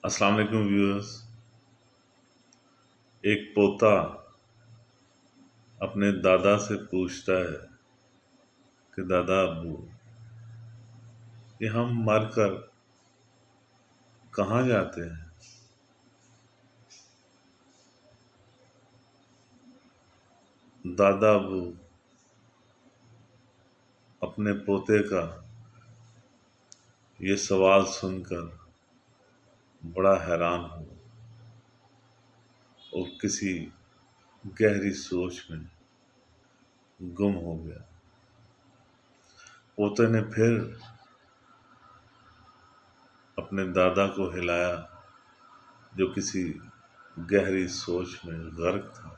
السلام علیکم ویورز۔ ایک پوتا اپنے دادا سے پوچھتا ہے کہ دادا ابو، کہ ہم مر کر کہاں جاتے ہیں؟ دادا ابو اپنے پوتے کا یہ سوال سن کر بڑا حیران ہو اور کسی گہری سوچ میں گم ہو گیا۔ پوتے نے پھر اپنے دادا کو ہلایا جو کسی گہری سوچ میں غرق تھا۔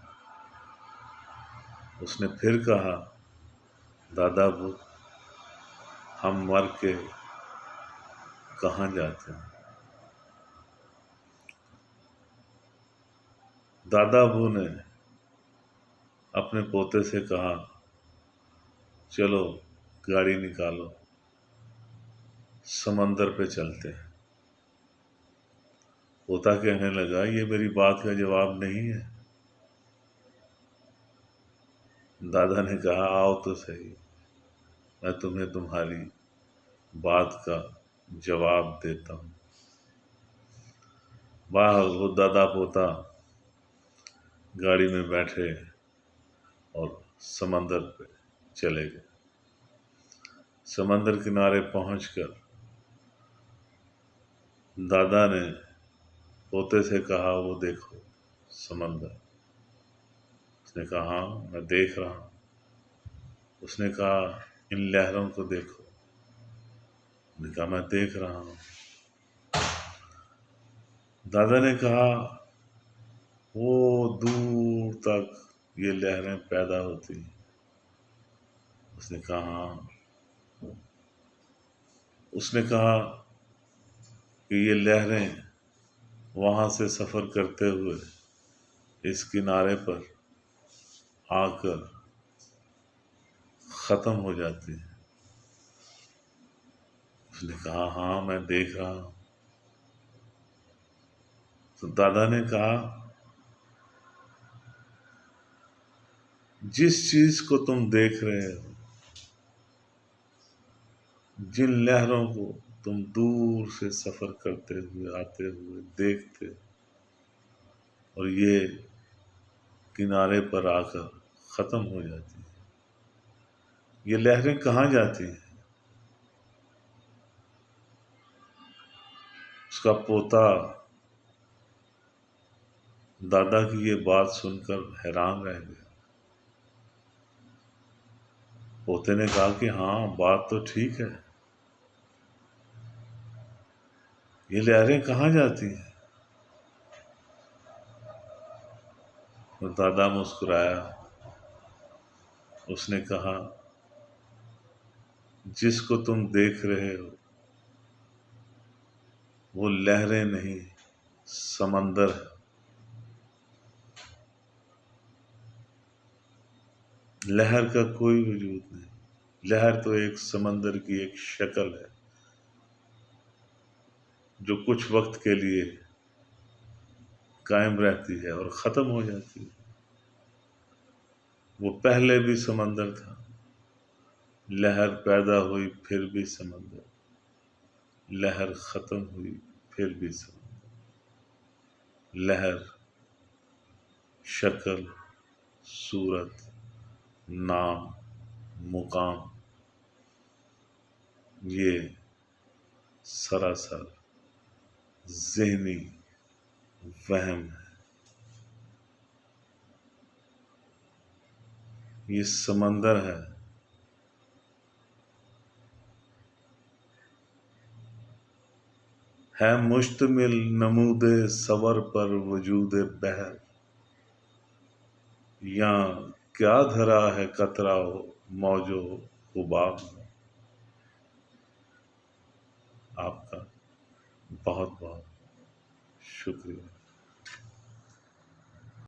اس نے پھر کہا، دادا ابو، ہم مر کے کہاں جاتے ہیں؟ دادا ابو نے اپنے پوتے سے کہا، چلو گاڑی نکالو، سمندر پہ چلتے ہیں۔ پوتا کہنے لگا، یہ میری بات کا جواب نہیں ہے۔ دادا نے کہا، آؤ تو صحیح، میں تمہیں تمہاری بات کا جواب دیتا ہوں۔ وہ دادا پوتا گاڑی میں بیٹھے اور سمندر پہ چلے گئے۔ سمندر کنارے پہنچ کر دادا نے پوتے سے کہا، وہ دیکھو سمندر۔ اس نے کہا، ہاں میں دیکھ رہا ہوں۔ اس نے کہا، ان لہروں کو دیکھو۔ اس نے کہا، میں دیکھ رہا ہوں۔ دادا نے کہا، وہ دور تک یہ لہریں پیدا ہوتی ہیں۔ اس نے کہا، ہاں۔ اس نے کہا کہ یہ لہریں وہاں سے سفر کرتے ہوئے اس کنارے پر آ کر ختم ہو جاتی ہیں۔ اس نے کہا، ہاں میں دیکھ رہا ہوں۔ تو دادا نے کہا، جس چیز کو تم دیکھ رہے ہو، جن لہروں کو تم دور سے سفر کرتے ہوئے آتے ہوئے دیکھتے اور یہ کنارے پر آ کر ختم ہو جاتی ہیں، یہ لہریں کہاں جاتی ہیں؟ اس کا پوتا دادا کی یہ بات سن کر حیران رہ گیا۔ پوتے نے کہا کہ ہاں بات تو ٹھیک ہے، یہ لہریں کہاں جاتی ہیں؟ اور دادا مسکرایا۔ اس نے کہا، جس کو تم دیکھ رہے ہو وہ لہریں نہیں، سمندر ہے۔ لہر کا کوئی وجود نہیں، لہر تو ایک سمندر کی ایک شکل ہے جو کچھ وقت کے لیے قائم رہتی ہے اور ختم ہو جاتی ہے۔ وہ پہلے بھی سمندر تھا، لہر پیدا ہوئی پھر بھی سمندر، لہر ختم ہوئی پھر بھی سمندر۔ لہر، شکل، صورت، نام، مقام، یہ سراسر ذہنی وہم ہے۔ یہ سمندر ہے مشتمل نمود صور پر وجود بحر، یہاں کیا دھرا ہے قطرہ و موج و حباب میں۔ آپ کا بہت بہت شکریہ۔